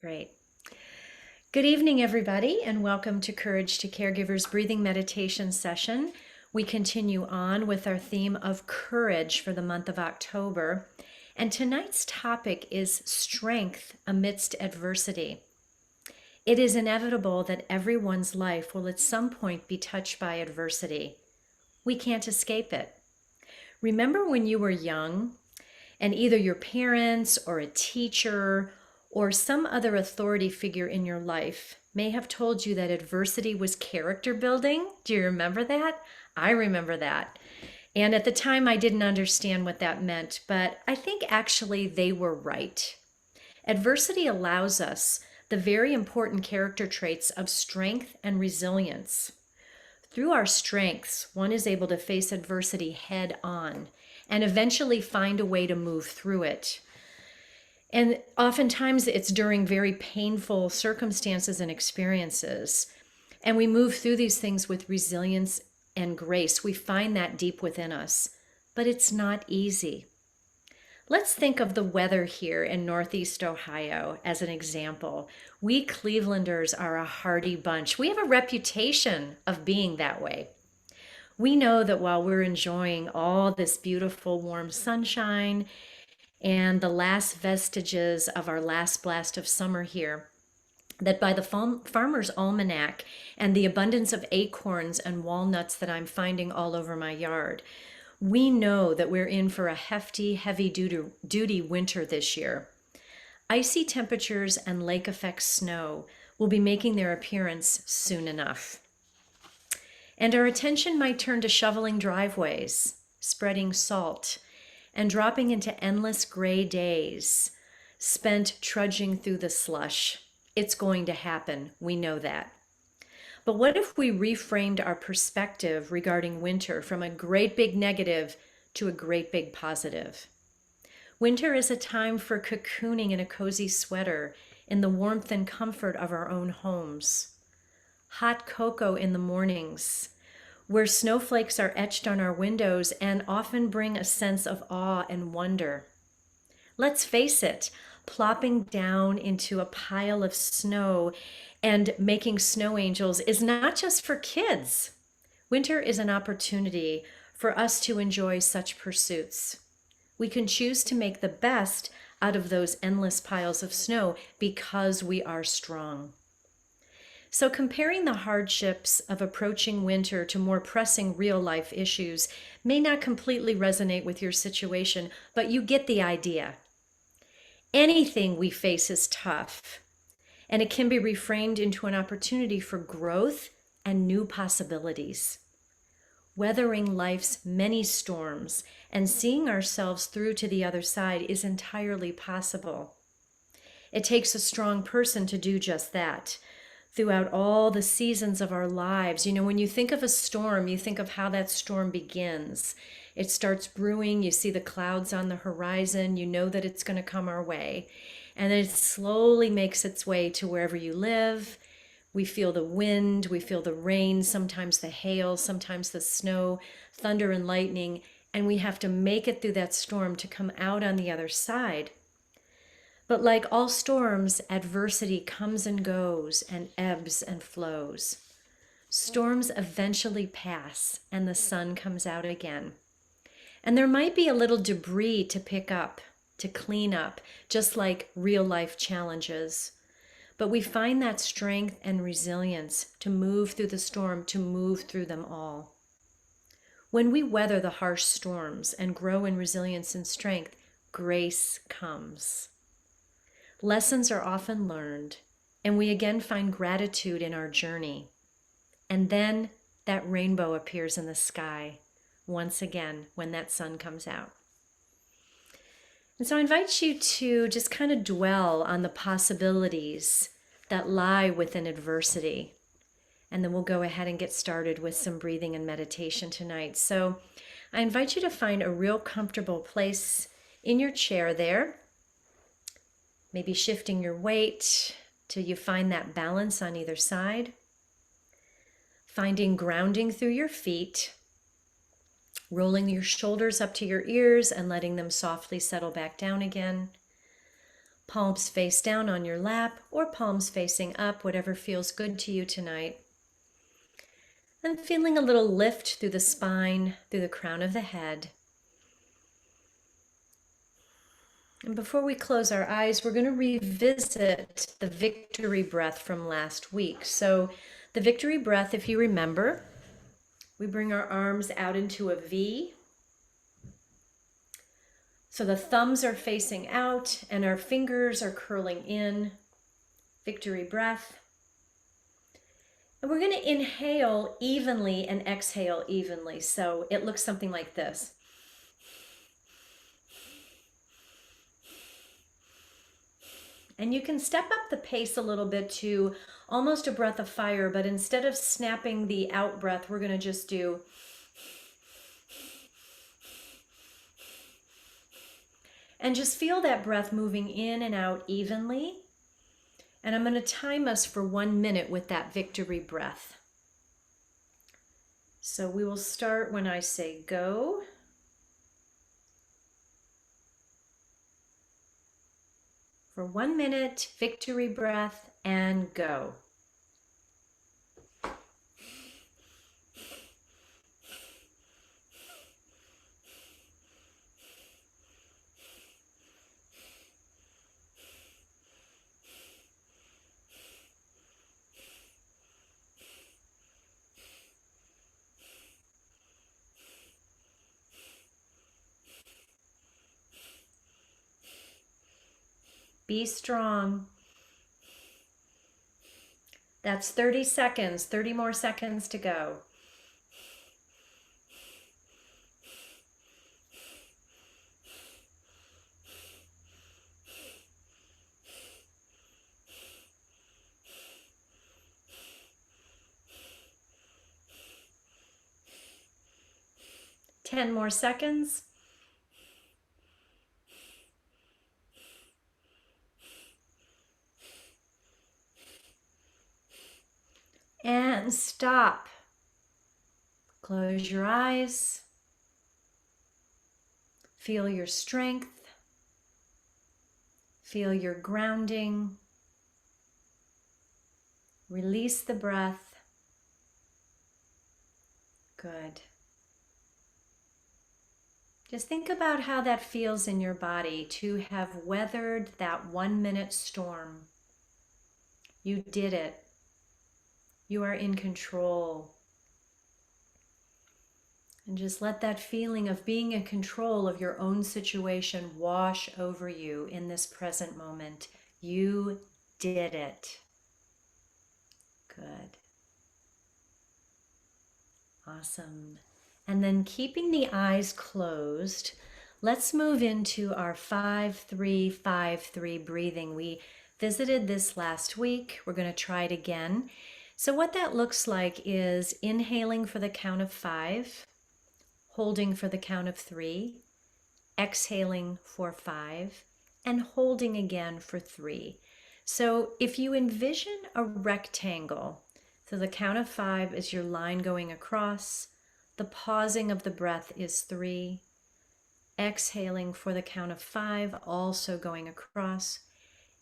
Great. Good evening, everybody, and welcome to Courage to Caregivers breathing meditation session. We continue on with our theme of courage for the month of October. And tonight's topic is strength amidst adversity. It is inevitable that everyone's life will at some point be touched by adversity. We can't escape it. Remember when you were young and either your parents or a teacher or some other authority figure in your life may have told you that adversity was character building? Do you remember that? I remember that. And at the time, I didn't understand what that meant, but I think actually they were right. Adversity allows us the very important character traits of strength and resilience. Through our strengths, one is able to face adversity head on and eventually find a way to move through it. And oftentimes it's during very painful circumstances and experiences. And we move through these things with resilience and grace. We find that deep within us, but it's not easy. Let's think of the weather here in Northeast Ohio as an example. We Clevelanders are a hardy bunch. We have a reputation of being that way. We know that while we're enjoying all this beautiful warm sunshine and the last vestiges of our last blast of summer here, that by the Farmer's Almanac and the abundance of acorns and walnuts that I'm finding all over my yard, we know that we're in for a hefty, heavy-duty winter this year. Icy temperatures and lake effect snow will be making their appearance soon enough. And our attention might turn to shoveling driveways, spreading salt, and dropping into endless gray days spent trudging through the slush. It's going to happen. We know that. But what if we reframed our perspective regarding winter from a great big negative to a great big positive? Winter is a time for cocooning in a cozy sweater in the warmth and comfort of our own homes. Hot cocoa in the mornings, where snowflakes are etched on our windows and often bring a sense of awe and wonder. Let's face it, plopping down into a pile of snow and making snow angels is not just for kids. Winter is an opportunity for us to enjoy such pursuits. We can choose to make the best out of those endless piles of snow because we are strong. So comparing the hardships of approaching winter to more pressing real-life issues may not completely resonate with your situation, but you get the idea. Anything we face is tough, and it can be reframed into an opportunity for growth and new possibilities. Weathering life's many storms and seeing ourselves through to the other side is entirely possible. It takes a strong person to do just that. Throughout all the seasons of our lives, when you think of a storm, you think of how that storm begins. It starts brewing, you see the clouds on the horizon, you know that it's going to come our way. And then it slowly makes its way to wherever you live. We feel the wind, we feel the rain, sometimes the hail, sometimes the snow, thunder and lightning, and we have to make it through that storm to come out on the other side. But like all storms, adversity comes and goes and ebbs and flows. Storms eventually pass and the sun comes out again. And there might be a little debris to pick up, to clean up, just like real life challenges. But we find that strength and resilience to move through the storm, to move through them all. When we weather the harsh storms and grow in resilience and strength, grace comes. Lessons are often learned, and we again find gratitude in our journey. And then that rainbow appears in the sky once again when that sun comes out. And so I invite you to just kind of dwell on the possibilities that lie within adversity. And then we'll go ahead and get started with some breathing and meditation tonight. So I invite you to find a real comfortable place in your chair there. Maybe shifting your weight till you find that balance on either side. Finding grounding through your feet. Rolling your shoulders up to your ears and letting them softly settle back down again. Palms face down on your lap or palms facing up, whatever feels good to you tonight. And feeling a little lift through the spine, through the crown of the head. And before we close our eyes, we're going to revisit the victory breath from last week. So the victory breath, if you remember, we bring our arms out into a V. So the thumbs are facing out and our fingers are curling in. Victory breath. And we're going to inhale evenly and exhale evenly. So it looks something like this. And you can step up the pace a little bit to almost a breath of fire, but instead of snapping the out breath, we're going to just do. And just feel that breath moving in and out evenly. And I'm going to time us for 1 minute with that victory breath. So we will start when I say go. For 1 minute, victory breath, and go. Be strong. That's 30 seconds, 30 more seconds to go. Ten more seconds. And stop. Close your eyes. Feel your strength. Feel your grounding. Release the breath. Good. Just think about how that feels in your body to have weathered that 1 minute storm. You did it. You are in control. And just let that feeling of being in control of your own situation wash over you in this present moment. You did it. Good. Awesome. And then keeping the eyes closed, let's move into our 5-3-5-3 breathing. We visited this last week. We're going to try it again. So what that looks like is inhaling for the count of 5, holding for the count of 3, exhaling for 5, and holding again for 3. So if you envision a rectangle, so the count of 5 is your line going across, the pausing of the breath is 3, exhaling for the count of 5, also going across,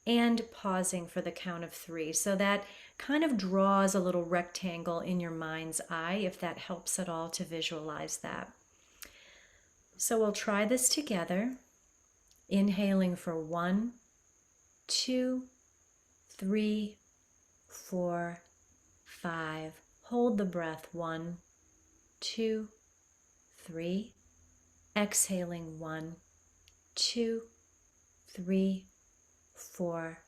and pausing for the count of 3. So that kind of draws a little rectangle in your mind's eye, if that helps at all to visualize that. So we'll try this together, inhaling for 1, 2, 3, 4, 5. Hold the breath, 1, 2, 3. Exhaling 1, 2, 3, 4,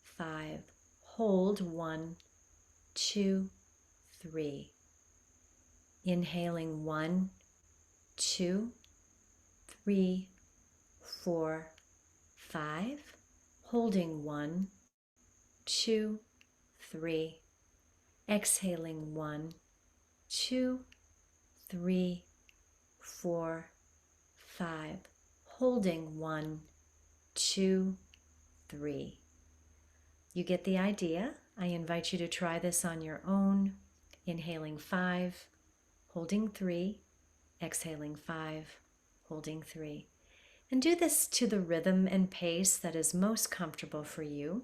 5. Hold 1, 2, 3. Inhaling 1, 2, 3, 4, 5. Holding 1, 2, 3. Exhaling 1, 2, 3, 4, 5. Holding 1, 2, 3. You get the idea. I invite you to try this on your own. Inhaling 5, holding 3, exhaling 5, holding 3. And do this to the rhythm and pace that is most comfortable for you.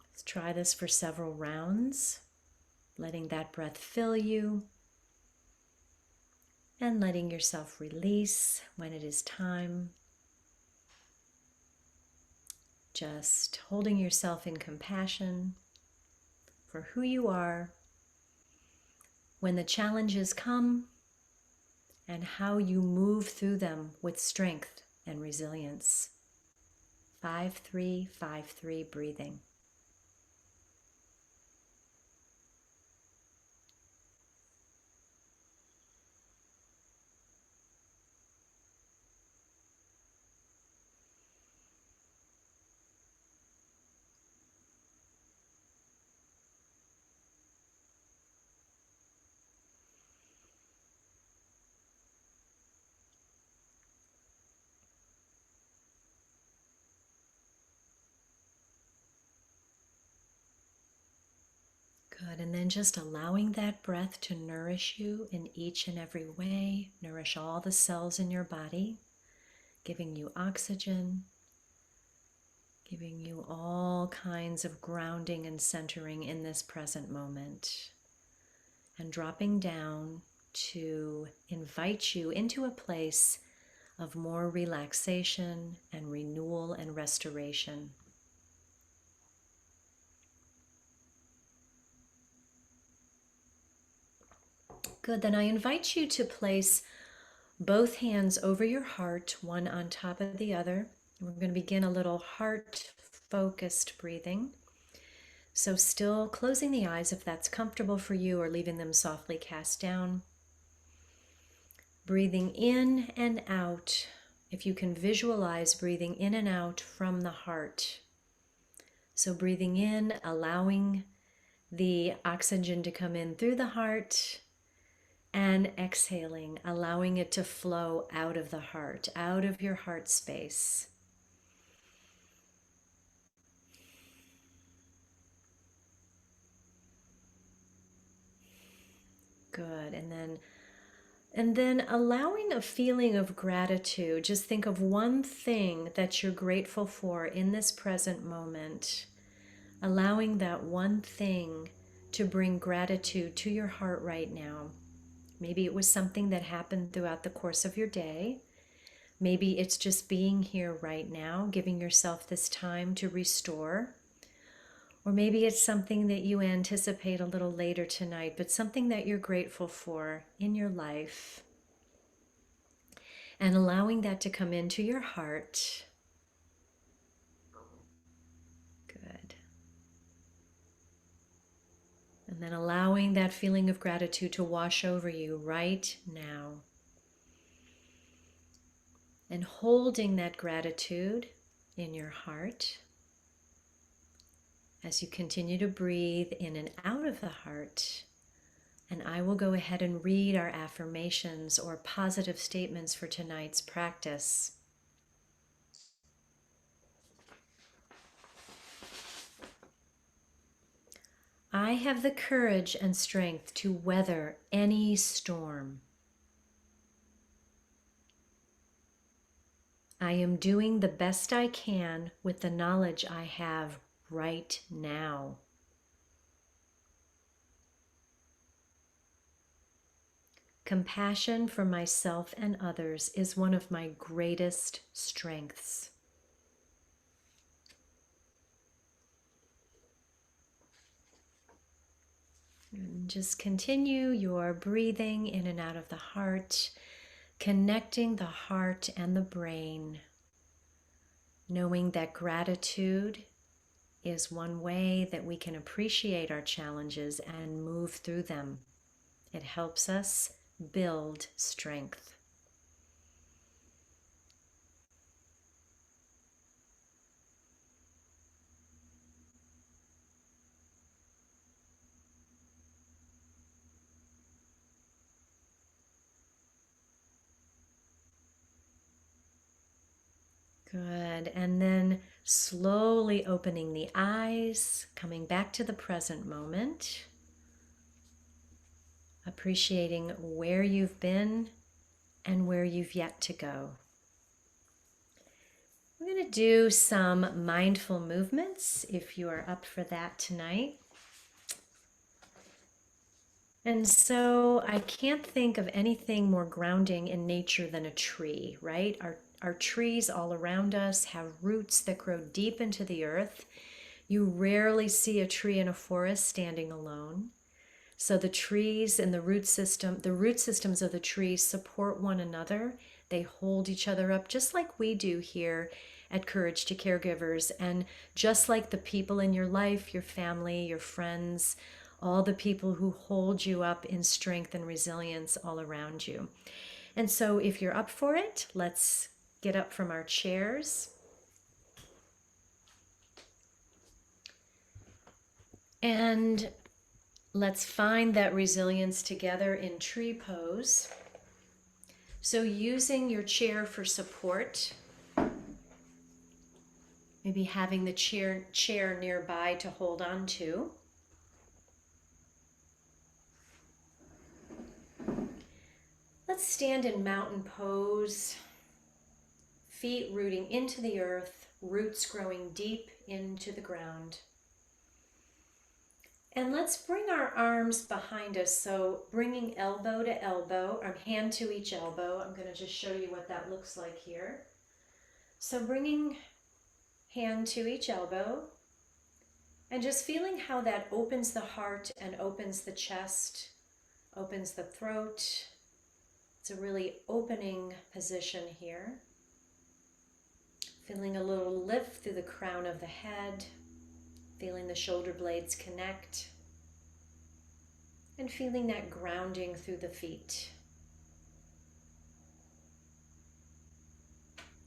Let's try this for several rounds, letting that breath fill you and letting yourself release when it is time. Just holding yourself in compassion for who you are when the challenges come and how you move through them with strength and resilience. 5-3, 5-3 breathing. Good, and then just allowing that breath to nourish you in each and every way, nourish all the cells in your body, giving you oxygen, giving you all kinds of grounding and centering in this present moment, and dropping down to invite you into a place of more relaxation and renewal and restoration. Good, then I invite you to place both hands over your heart, one on top of the other. We're going to begin a little heart-focused breathing. So still closing the eyes if that's comfortable for you, or leaving them softly cast down. Breathing in and out, if you can visualize breathing in and out from the heart. So breathing in, allowing the oxygen to come in through the heart, and exhaling, allowing it to flow out of the heart, out of your heart space. Good, and then allowing a feeling of gratitude. Just think of one thing that you're grateful for in this present moment. Allowing that one thing to bring gratitude to your heart right now. Maybe it was something that happened throughout the course of your day. Maybe it's just being here right now, giving yourself this time to restore. Or maybe it's something that you anticipate a little later tonight, but something that you're grateful for in your life. And allowing that to come into your heart. Good. And then allowing that feeling of gratitude to wash over you right now. And holding that gratitude in your heart as you continue to breathe in and out of the heart. And I will go ahead and read our affirmations or positive statements for tonight's practice. I have the courage and strength to weather any storm. I am doing the best I can with the knowledge I have right now. Compassion for myself and others is one of my greatest strengths. And just continue your breathing in and out of the heart, connecting the heart and the brain, knowing that gratitude is one way that we can appreciate our challenges and move through them. It helps us build strength. Good, and then slowly opening the eyes, coming back to the present moment, appreciating where you've been and where you've yet to go. We're going to do some mindful movements if you are up for that tonight. And so I can't think of anything more grounding in nature than a tree, right? Our trees all around us have roots that grow deep into the earth. You rarely see a tree in a forest standing alone. So the trees and the root systems of the trees support one another. They hold each other up just like we do here at Courage to Caregivers, and just like the people in your life, your family, your friends, all the people who hold you up in strength and resilience all around you. And so if you're up for it, let's get up from our chairs. And let's find that resilience together in tree pose. So using your chair for support, maybe having the chair nearby to hold on to. Let's stand in mountain pose, feet rooting into the earth, roots growing deep into the ground. And let's bring our arms behind us, so bringing elbow to elbow, or hand to each elbow. I'm going to just show you what that looks like here. So bringing hand to each elbow, and just feeling how that opens the heart and opens the chest, opens the throat. It's a really opening position here. Feeling a little lift through the crown of the head, feeling the shoulder blades connect, and feeling that grounding through the feet.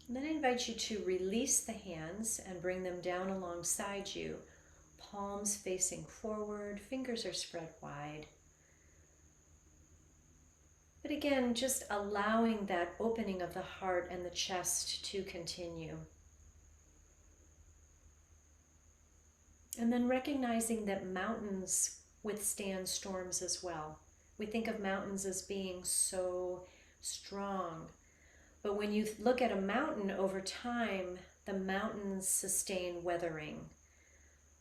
And then I invite you to release the hands and bring them down alongside you, palms facing forward, fingers are spread wide. But again, just allowing that opening of the heart and the chest to continue. And then recognizing that mountains withstand storms as well. We think of mountains as being so strong. But when you look at a mountain over time, the mountains sustain weathering.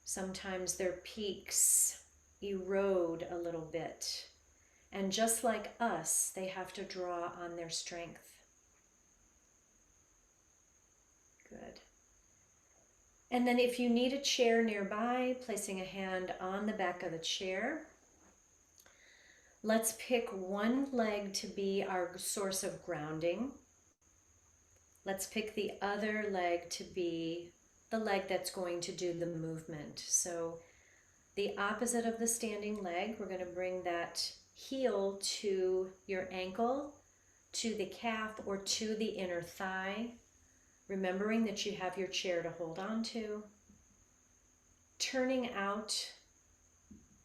Sometimes their peaks erode a little bit. And just like us, they have to draw on their strength. Good. And then if you need a chair nearby, placing a hand on the back of the chair. Let's pick one leg to be our source of grounding. Let's pick the other leg to be the leg that's going to do the movement. So the opposite of the standing leg, we're going to bring that heel to your ankle, to the calf, or to the inner thigh, remembering that you have your chair to hold on to. Turning out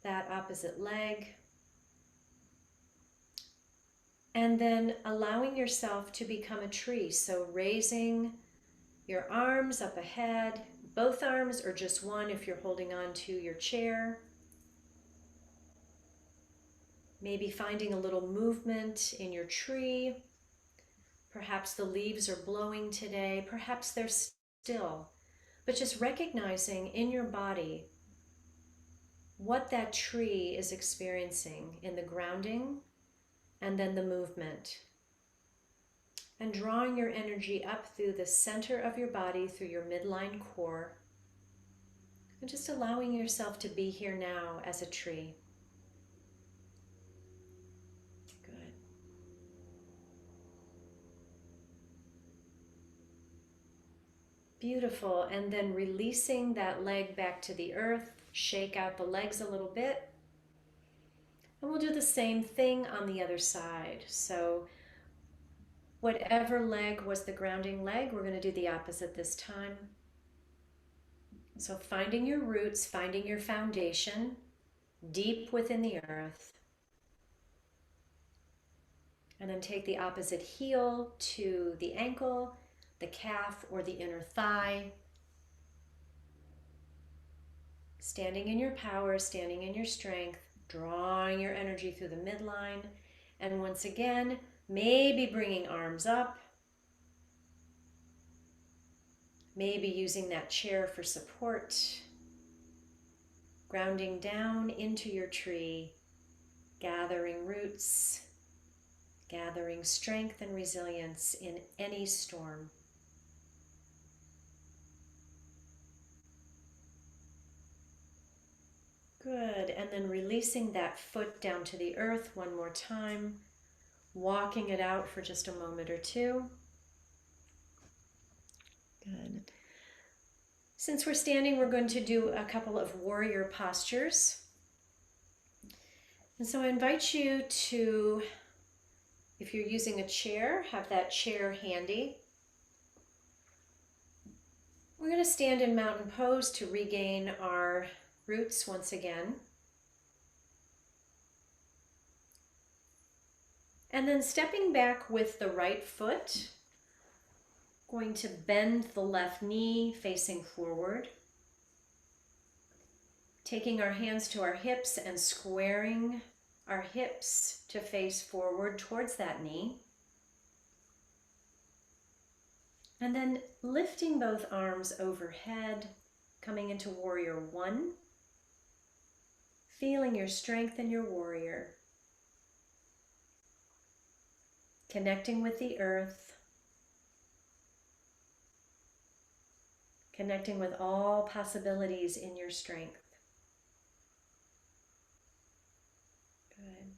that opposite leg. And then allowing yourself to become a tree. So raising your arms up ahead, both arms or just one if you're holding on to your chair. Maybe finding a little movement in your tree. Perhaps the leaves are blowing today, perhaps they're still. But just recognizing in your body what that tree is experiencing in the grounding and then the movement. And drawing your energy up through the center of your body, through your midline core. And just allowing yourself to be here now as a tree. Good. Beautiful. And then releasing that leg back to the earth. Shake out the legs a little bit. And we'll do the same thing on the other side. So whatever leg was the grounding leg, we're going to do the opposite this time. So finding your roots, finding your foundation deep within the earth. And then take the opposite heel to the ankle, the calf, or the inner thigh. Standing in your power, standing in your strength, drawing your energy through the midline. And once again, Maybe bringing arms up. Maybe using that chair for support. Grounding down into your tree, gathering roots, gathering strength and resilience in any storm. Good, and then releasing that foot down to the earth one more time, walking it out for just a moment or two. Good. Since we're standing, we're going to do a couple of warrior postures. And so I invite you to, if you're using a chair, have that chair handy. We're going to stand in mountain pose to regain our roots once again. And then stepping back with the right foot, going to bend the left knee facing forward. Taking our hands to our hips and squaring our hips to face forward towards that knee. And then lifting both arms overhead, coming into warrior one. Feeling your strength in your warrior. Connecting with the earth. Connecting with all possibilities in your strength. Good.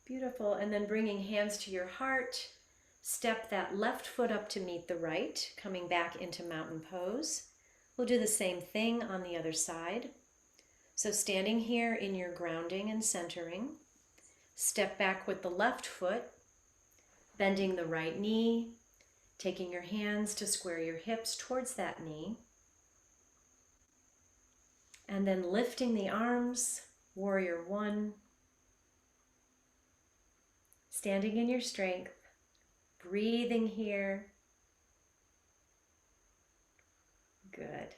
Beautiful. And then bringing hands to your heart. Step that left foot up to meet the right, coming back into mountain pose. We'll do the same thing on the other side. So standing here in your grounding and centering, step back with the left foot, bending the right knee, taking your hands to square your hips towards that knee, and then lifting the arms, warrior one, standing in your strength, breathing here. Good.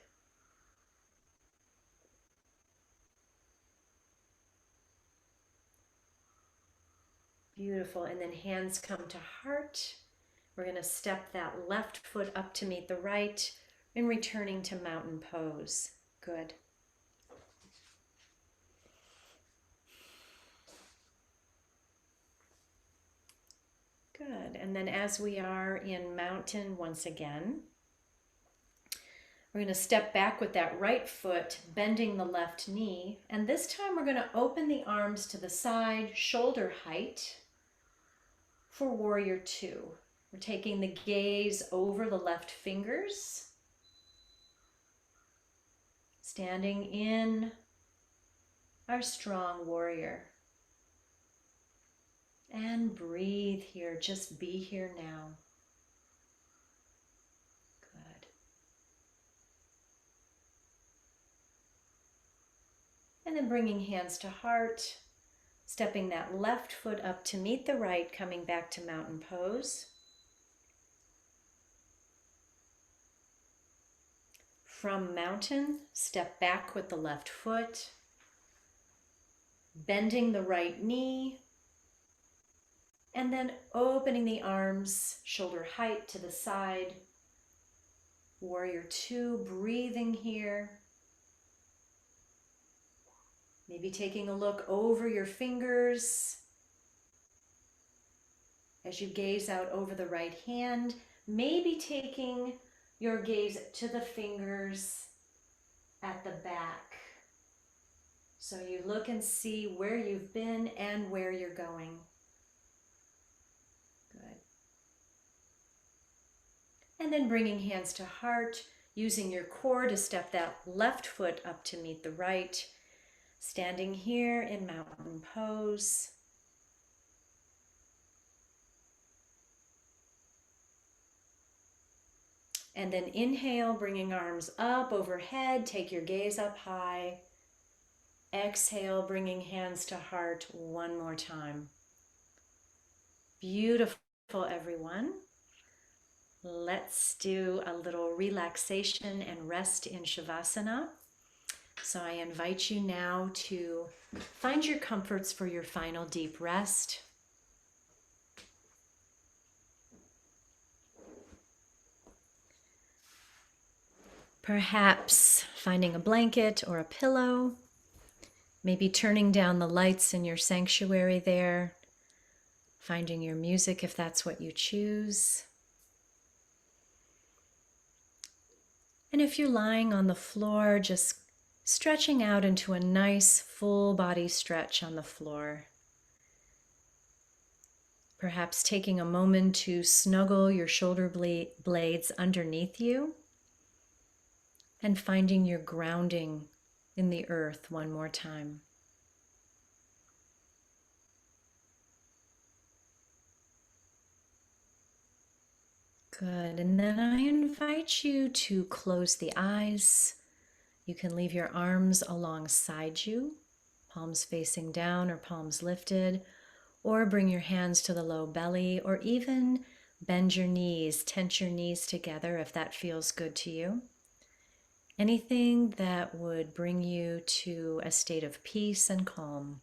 Beautiful. And then hands come to heart. We're going to step that left foot up to meet the right and returning to mountain pose. Good. Good. And then as we are in mountain once again, we're going to step back with that right foot, bending the left knee. And this time we're going to open the arms to the side, shoulder height for warrior two. We're taking the gaze over the left fingers, standing in our strong warrior. And breathe here, just be here now. Good. And then bringing hands to heart, stepping that left foot up to meet the right, coming back to mountain pose. From mountain, step back with the left foot, bending the right knee, and then opening the arms, shoulder height to the side. Warrior two, breathing here. Maybe taking a look over your fingers as you gaze out over the right hand. Maybe taking your gaze to the fingers at the back. So you look and see where you've been and where you're going. Good. And then bringing hands to heart, using your core to step that left foot up to meet the right. Standing here in mountain pose. And then inhale, bringing arms up overhead, take your gaze up high. Exhale, bringing hands to heart one more time. Beautiful, everyone. Let's do a little relaxation and rest in Shavasana. So I invite you now to find your comforts for your final deep rest. Perhaps finding a blanket or a pillow, maybe turning down the lights in your sanctuary there, finding your music if that's what you choose. And if you're lying on the floor, just stretching out into a nice full body stretch on the floor. Perhaps taking a moment to snuggle your shoulder blades underneath you and finding your grounding in the earth one more time. Good. And then I invite you to close the eyes. You can leave your arms alongside you, palms facing down or palms lifted, or bring your hands to the low belly, or even bend your knees, tense your knees together if that feels good to you. Anything that would bring you to a state of peace and calm.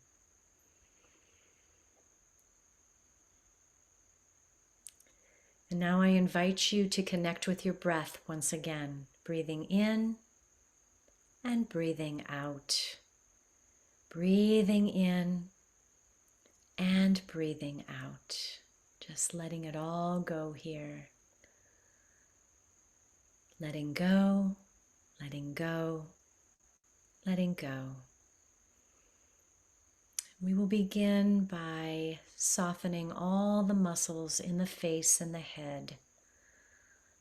And now I invite you to connect with your breath once again, breathing in and breathing out. Breathing in and breathing out. Just letting it all go here. Letting go, letting go, letting go. We will begin by softening all the muscles in the face and the head,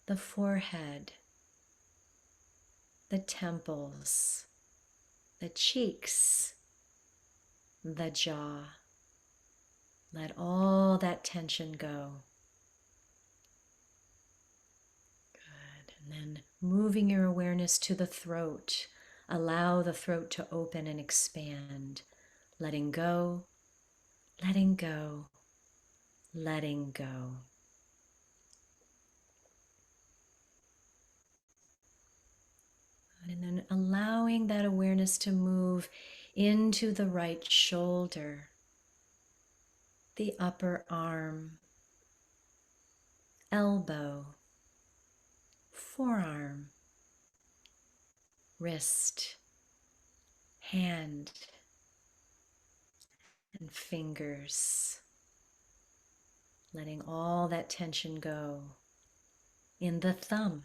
the forehead, the temples, the cheeks, the jaw. Let all that tension go. Good. And then moving your awareness to the throat. Allow the throat to open and expand. Letting go, letting go, letting go. And then allowing that awareness to move into the right shoulder, the upper arm, elbow, forearm, wrist, hand, and fingers. Letting all that tension go in the thumb,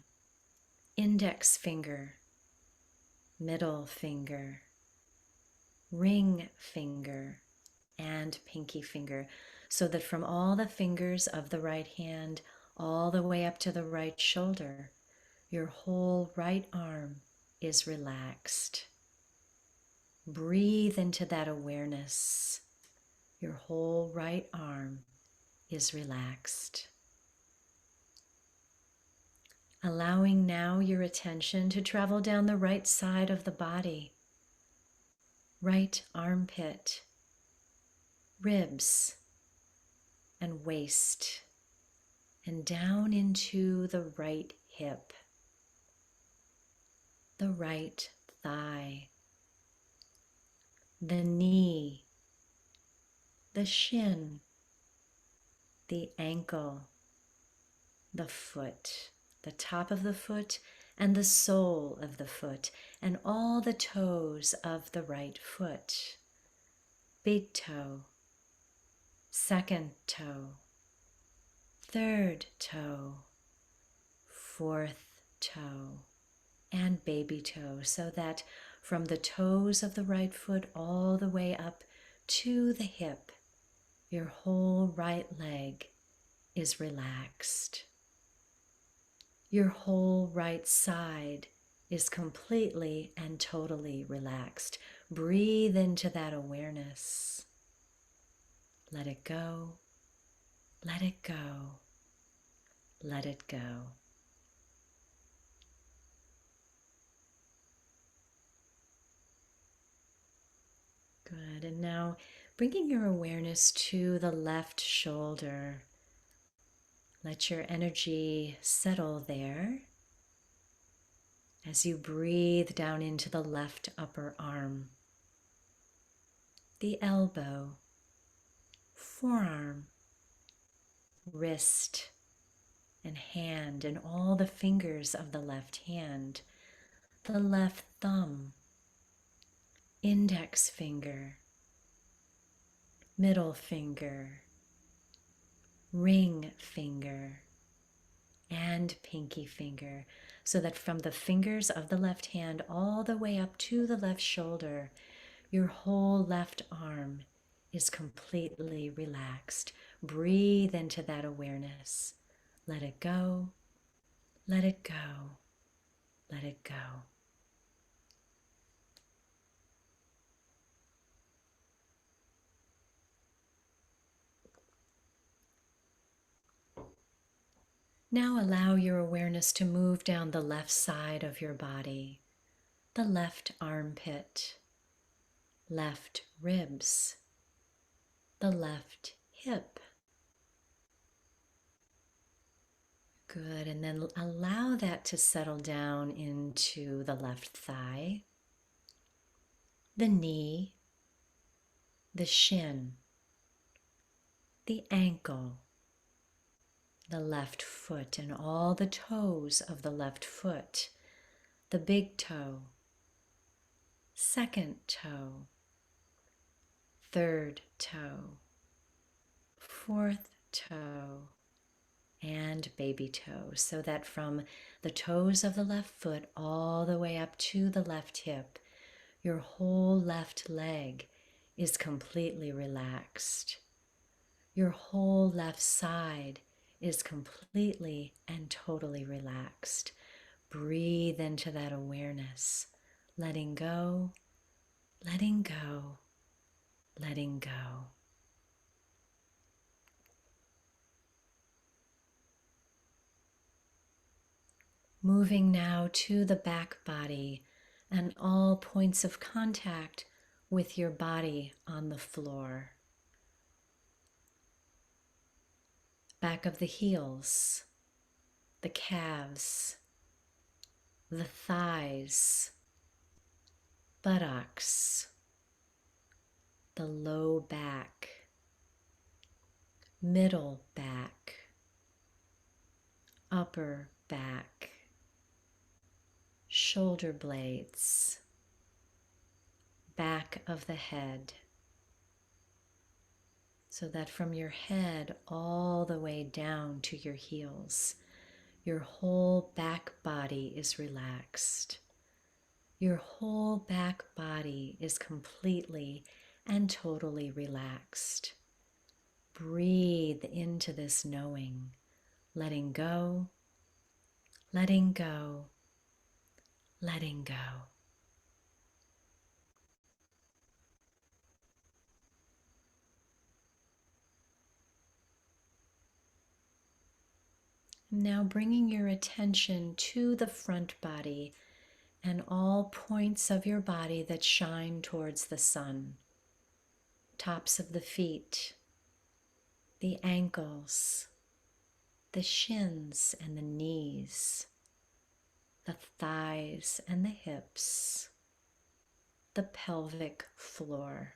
index finger, middle finger, ring finger, and pinky finger, so that from all the fingers of the right hand all the way up to the right shoulder, your whole right arm is relaxed. Breathe into that awareness. Your whole right arm is relaxed. Allowing now your attention to travel down the right side of the body, right armpit, ribs, and waist, and down into the right hip, the right thigh, the knee, the shin, the ankle, the foot, the top of the foot, and the sole of the foot, and all the toes of the right foot. Big toe, second toe, third toe, fourth toe, and baby toe, so that from the toes of the right foot all the way up to the hip, your whole right leg is relaxed. Your whole right side is completely and totally relaxed. Breathe into that awareness. Let it go, let it go, let it go. Good, and now bringing your awareness to the left shoulder. Let your energy settle there. as you breathe down into the left upper arm, the elbow, forearm, wrist, and hand, and all the fingers of the left hand, the left thumb, index finger, middle finger, ring finger, and pinky finger, so that from the fingers of the left hand all the way up to the left shoulder, your whole left arm is completely relaxed. Breathe into that awareness. Let it go, let it go, let it go. Now allow your awareness to move down the left side of your body, the left armpit, left ribs, the left hip. Good, and then allow that to settle down into the left thigh, the knee, the shin, the ankle, the left foot, and all the toes of the left foot, the big toe, second toe, third toe, fourth toe, and baby toe, so that from the toes of the left foot all the way up to the left hip, your whole left leg is completely relaxed. Your whole left side is completely and totally relaxed. Breathe into that awareness, letting go, letting go, letting go. Moving now to the back body and all points of contact with your body on the floor. Back of the heels, the calves, the thighs, buttocks, the low back, middle back, upper back, shoulder blades, back of the head, so that from your head all the way down to your heels, your whole back body is relaxed. Your whole back body is completely and totally relaxed. Breathe into this knowing, letting go, letting go, letting go. Now bringing your attention to the front body and all points of your body that shine towards the sun. Tops of the feet, the ankles, the shins and the knees, the thighs and the hips, the pelvic floor,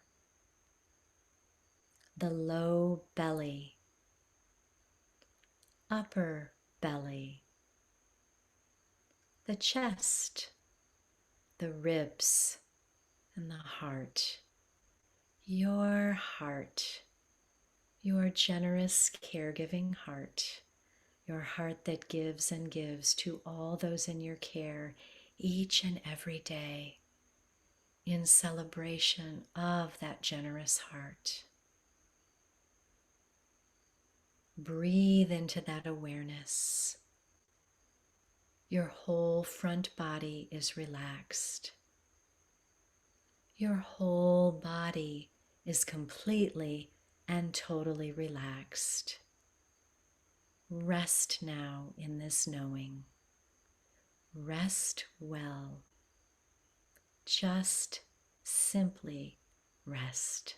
the low belly, upper belly, the chest, the ribs, and the heart. Your heart, your generous caregiving heart, your heart that gives and gives to all those in your care each and every day in celebration of that generous heart. Breathe into that awareness. Your whole front body is relaxed. Your whole body is completely and totally relaxed. Rest now in this knowing. Rest well. Just simply rest.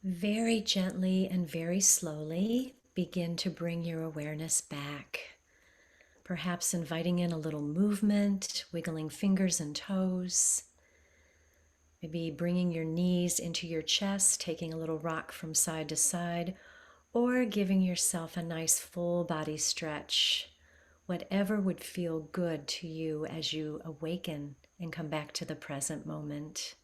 Very gently and very slowly begin to bring your awareness back. Perhaps inviting in a little movement, wiggling fingers and toes. Maybe bringing your knees into your chest, taking a little rock from side to side, or giving yourself a nice full body stretch. Whatever would feel good to you as you awaken and come back to the present moment.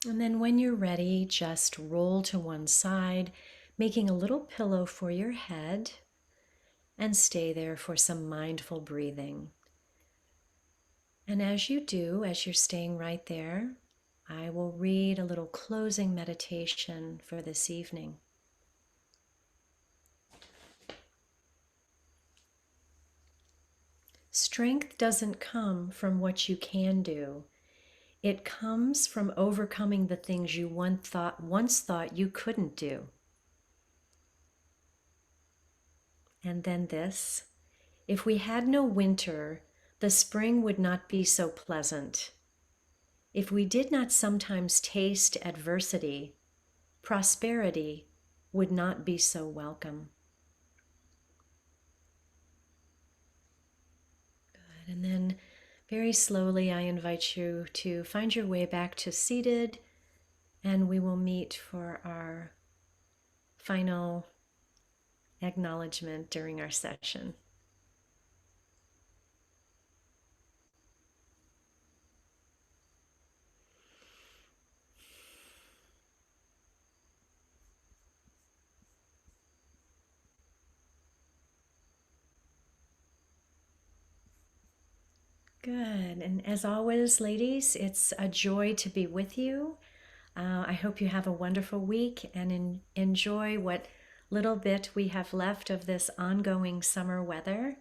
And then when you're ready, just roll to one side, making a little pillow for your head, and stay there for some mindful breathing. And as you do, as you're staying right there, I will read a little closing meditation for this evening. Strength doesn't come from what you can do. It comes from overcoming the things you once thought you couldn't do. And then this, if we had no winter, the spring would not be so pleasant. If we did not sometimes taste adversity, prosperity would not be so welcome. Good. And then very slowly, I invite you to find your way back to seated, and we will meet for our final acknowledgement during our session. Good. And as always, ladies, it's a joy to be with you. I hope you have a wonderful week and enjoy what little bit we have left of this ongoing summer weather.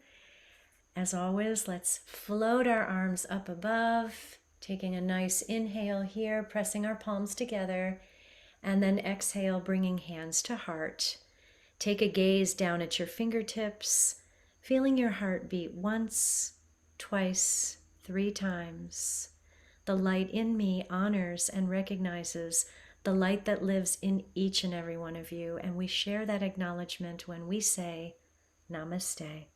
As always, let's float our arms up above, taking a nice inhale here, pressing our palms together, and then exhale, bringing hands to heart. Take a gaze down at your fingertips, feeling your heart beat once, twice, 3 times. The light in me honors and recognizes the light that lives in each and every one of you, and we share that acknowledgement when we say, Namaste.